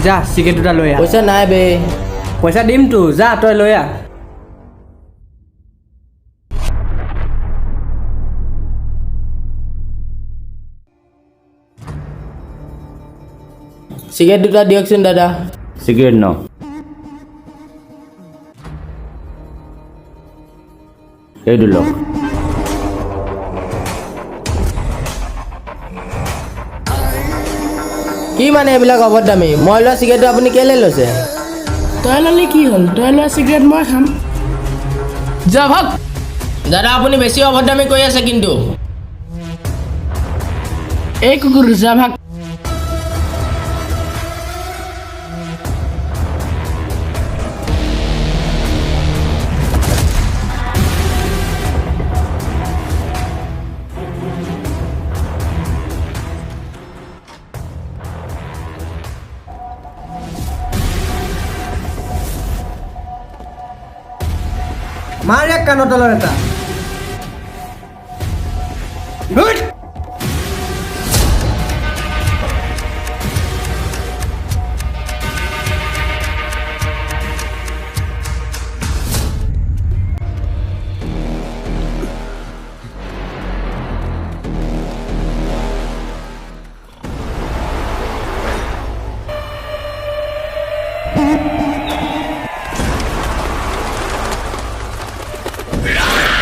যা চিকেট দুটা লৈ আহ পইচা নাই বে পইচা দিম তো যা তই লৈ আহ চিগাৰেট দুটা দিয়কচোন দাদা Cigarette no. এই দুলো কি মানে এইবিলাক অভদ্ৰামী মই লোৱা চিগাৰেটটো আপুনি কেলে লৈছে তই ল'লে কি হ'ল তই লোৱা চিগাৰেট মই খাম যা ভাগ দাদা আপুনি বেছি অভদ্ৰামী কৰি আছে কিন্তু এই কুকুৰ যা ভাগ মাৰ এক কাণৰ তলৰ এটা গুড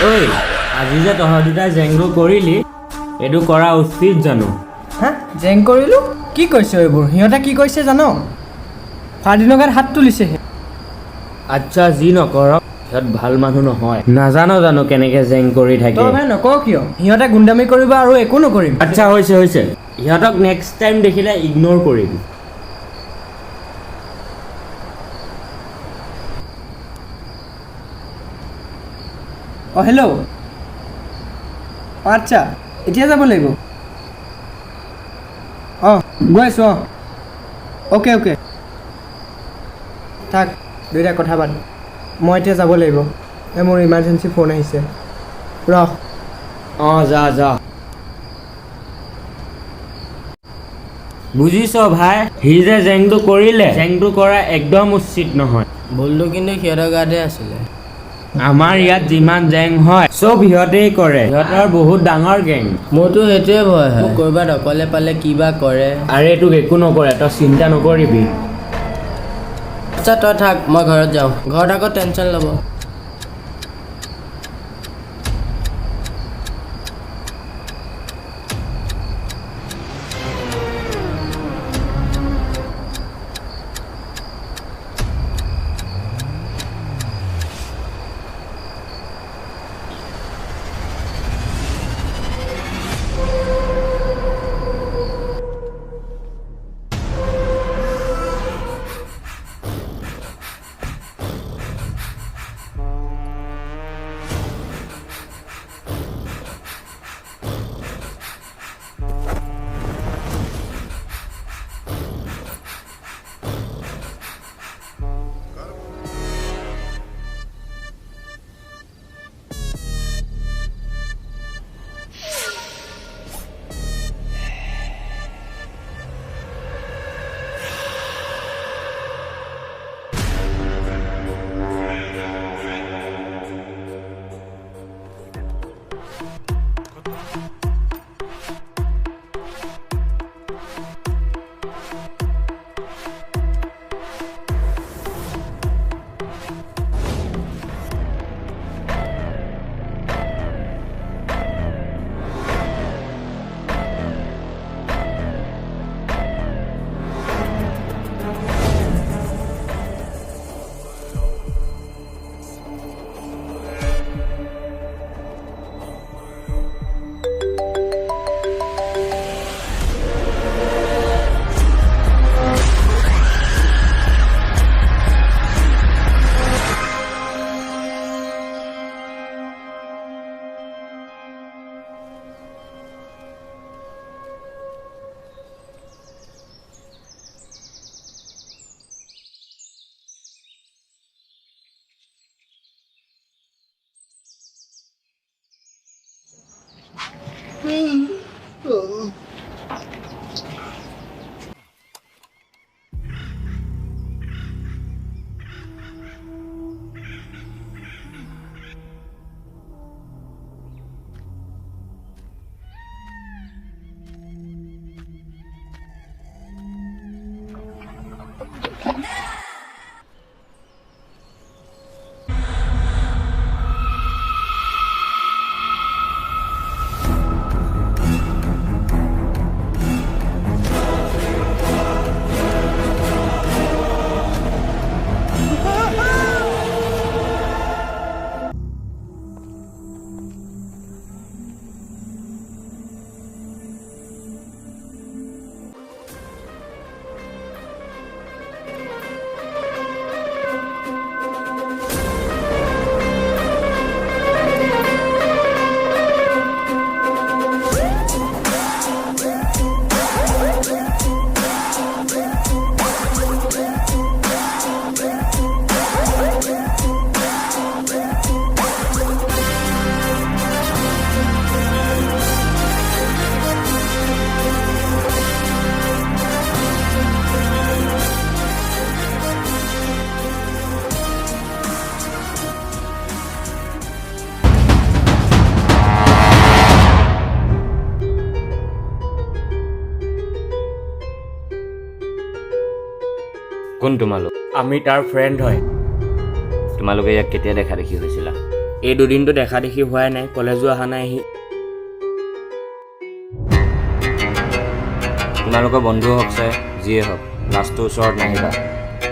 ঐ আজি যে তহঁত দুটাই জেংটো কৰিলি এইটো কৰা উচিত জানো হা জেং কৰিলোঁ কি কৈছে এইবোৰ সিহঁতে কি কৈছে জানো ফাৰ্দিনৰ গাত হাত তুলিছে আচ্ছা যি নকৰক সিহঁত ভাল মানুহ নহয় নাজানো জানো কেনেকৈ জেং কৰি থাকে তই ভাই নকওঁ কিয় সিহঁতে গুণ্ডামি কৰিব আৰু একো নকৰিম আচ্ছা হৈছে সিহঁতক নেক্সট টাইম দেখিলে ইগন'ৰ কৰিবি অঁ হেল্ল' আচ্ছা এতিয়া যাব লাগিব অঁ গৈ আছোঁ অঁ অ'কে থাক দুইটা কথা পাত মই এতিয়া যাব লাগিব এই মোৰ ইমাৰ্জেঞ্চি ফোন আহিছে ৰহ অঁ যা বুজিছ ভাই সি যে জেংটো কৰিলে জেংটো কৰা একদম উচিত নহয় ভুলটো কিন্তু সিহঁতৰ গাতে আছিলে আমাৰ ইয়াত যিমান জেং হয় চব সিহঁতেই কৰে সিহঁতৰ বহুত ডাঙৰ গেং মোৰতো সেইটোৱে ভয় হয় মোক ক'ৰবাত অকলে পালে কিবা কৰে আৰে তোক একো নকৰে তই চিন্তা নকৰিবি আচ্ছা তই থাক মই ঘৰত যাওঁ ঘৰত আকৌ টেনশ্যন ল'ব কোন তোমালোক? আমি তাৰ ফ্ৰেণ্ড হয়। তোমালোকে ইয়াক কেতিয়া দেখা দেখি হৈছিলা? এই দুদিনটো দেখা দেখি হোৱাই নাই, কলেজো অহা নাই সি। তোমালোকৰ বন্ধু হওক চাই যিয়ে হওক, লাষ্টটো ওচৰত নাহিবা।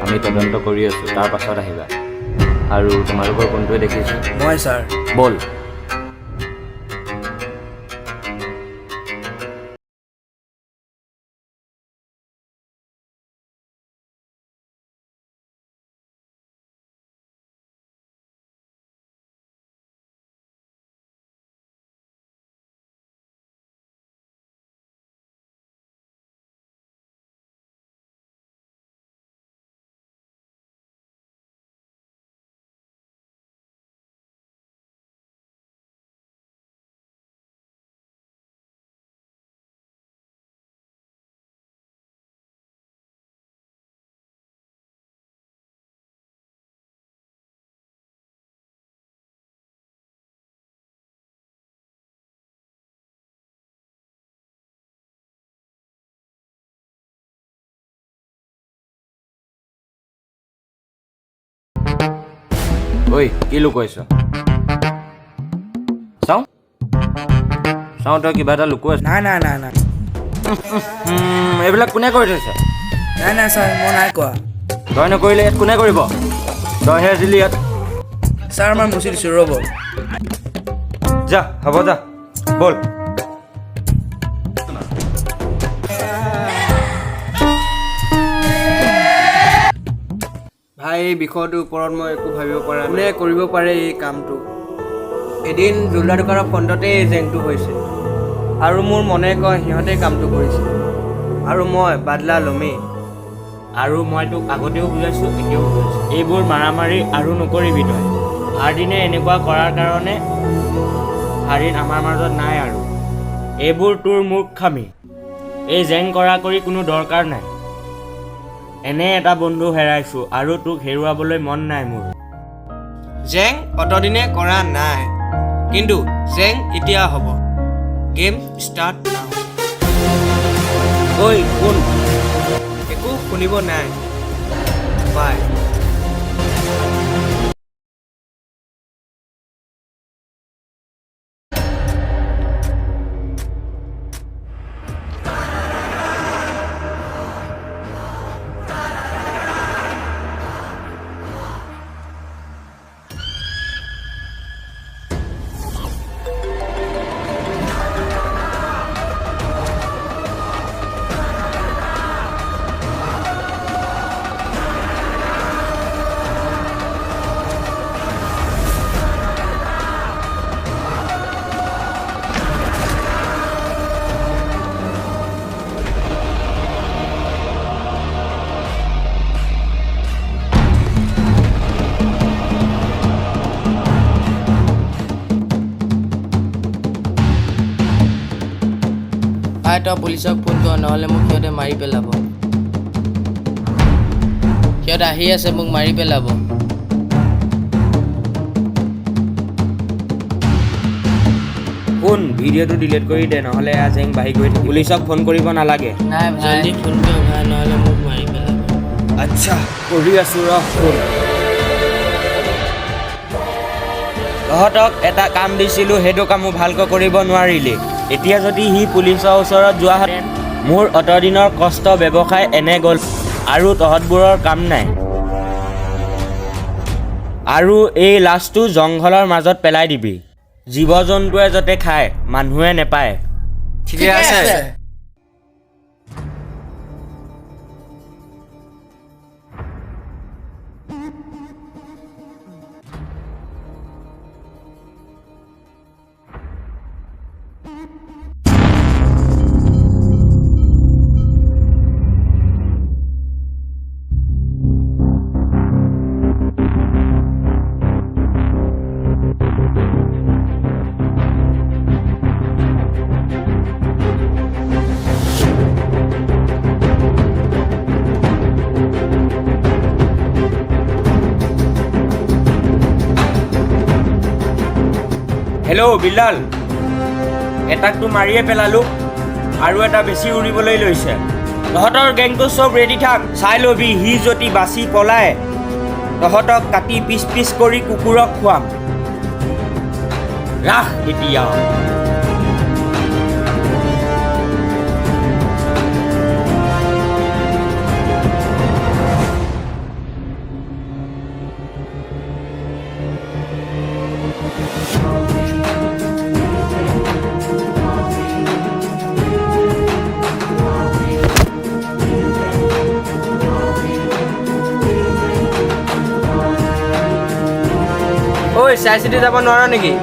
আমি তদন্ত কৰি আছোঁ, তাৰ পাছত আহিবা। আৰু তোমালোকৰ কোনটোৱে দেখিছোঁ? মই ছাৰ। বল। ঐ, কি লুকুৱাইছ? চাওঁ তই কিবা এটা লুকুৱাইছ। নাই নাই নাই নাই এইবিলাক কোনে কৰি থৈছে? নাই নাই ছাৰ, মই নাই কোৱা। তই নকৰিলে ইয়াত কোনে কৰিব? তইহে আছিলি ইয়াত। ছাৰ মই মুচি দিছোঁ, ৰ'ব। যা, হ'ব যা, বল। ভাই, এই বিষয়টোৰ ওপৰত মই একো ভাবিব পৰা নাই। কোনে কৰিব পাৰে এই কামটো? এদিন জুলদা দোকানৰ ফ্ৰণ্টতে এই জেংটো হৈছে, আৰু মোৰ মনে কয় সিহঁতে কামটো কৰিছে, আৰু মই বাদলা ল'মেই। আৰু মই তোক আগতেও বুজাইছোঁ, এতিয়াও বুজাইছোঁ, এইবোৰ মাৰামাৰি আৰু নকৰিবি তই। হাৰ্ডিনে এনেকুৱা কৰাৰ কাৰণে হাৰ্ডিন আমাৰ মাজত নাই। আৰু এইবোৰ তোৰ মূৰ্খামি। এই জেং কৰা কৰি কোনো দৰকাৰ নাই। এনে এটা বন্ধু হেৰাইছোঁ, আৰু তোক হেৰুৱাবলৈ মন নাই মোৰ। জেং অতদিনে কৰা নাই, কিন্তু জেং এতিয়া হ'ব। গেম ষ্টাৰ্ট নাও। ঐ কোন? একো শুনিব নাই। বাই। তই পুলিচক ফোন কৰ, নহ'লে মোক সিহঁতে মাৰি পেলাব। সিহঁত আহি আছে, মোক মাৰি পেলাব। কোন? ভিডিঅ'টো ডিলিট কৰি দে, নহ'লে এয়া জেং বাঢ়ি গৈ থাকিব। পুলিচক ফোন কৰিব নালাগে। নাই ভাই, জল্দি ফোন কৰ ভাই, নহ'লে মোক মাৰি পেলাব। আচ্ছা, কৰি আছোঁ ৰহ। তহঁতক এটা কাম দিছিলোঁ, সেইটো কামো ভালকৈ কৰিব নোৱাৰিলি। এতিয়া যদি সি পুলিচৰ ওচৰত যোৱাহেঁতেন, মোৰ অতদিনৰ কষ্ট ব্যৱসায় এনে গ'ল, আৰু তহঁতবোৰৰ কাম নাই। আৰু এই লাছটো জংঘলৰ মাজত পেলাই দিবি। জীৱ জন্তুৱে যাতে খায়, মানুহে নেপায়। ঠিকে আছে। হেল্ল' বিল্লাল, এটাকতো মাৰিয়ে পেলালোঁ, আৰু এটা বেছি উৰিবলৈ লৈছে। তহঁতৰ গেংটো চব ৰেডি থাক চাই ল'বি সি যদি বাচি পলায় তহঁতক কাটি পিচ পিচ কৰি কুকুৰক খুৱাম ৰাখ এতিয়া ঐ চাই চিতি যাব নোৱাৰ নেকি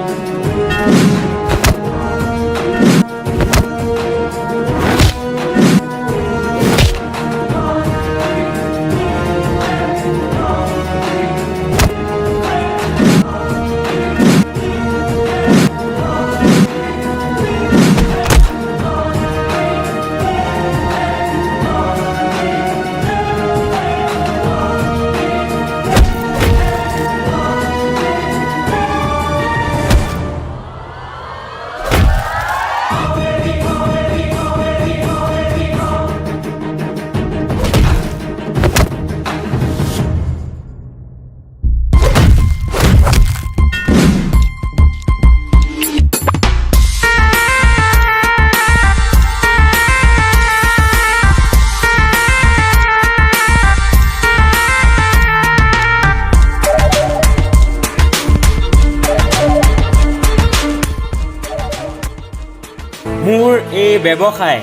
মোৰ এই ব্যৱসায়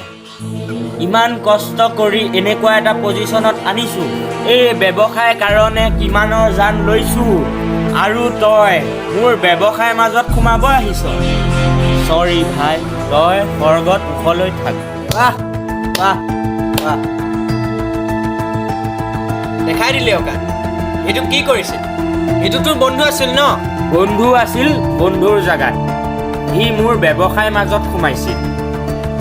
ইমান কষ্ট কৰি এনেকুৱা এটা পজিশ্যনত আনিছোঁ এই ব্যৱসায় কাৰণে কিমানৰ জান লৈছোঁ আৰু তই মোৰ ব্যৱসায়ৰ মাজত সোমাব আহিছ চৰি ভাই তই স্বৰ্গত সুখলৈ থাক বাহ বাহ বাহ দেখাই দিলে অকাত এইটো কি কৰিছে এইটো তোৰ বন্ধু আছিল ন বন্ধু আছিল বন্ধুৰ জাগাত সি মোৰ ব্যৱসায়ৰ মাজত সোমাইছিল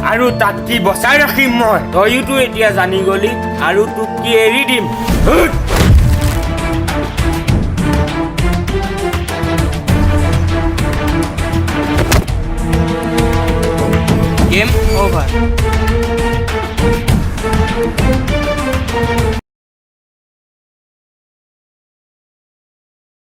আৰু তাক কি বচাই ৰাখিম মই তইতো এতিয়া জানি গলি আৰু তোক কি এৰি দিম গেম অভাৰ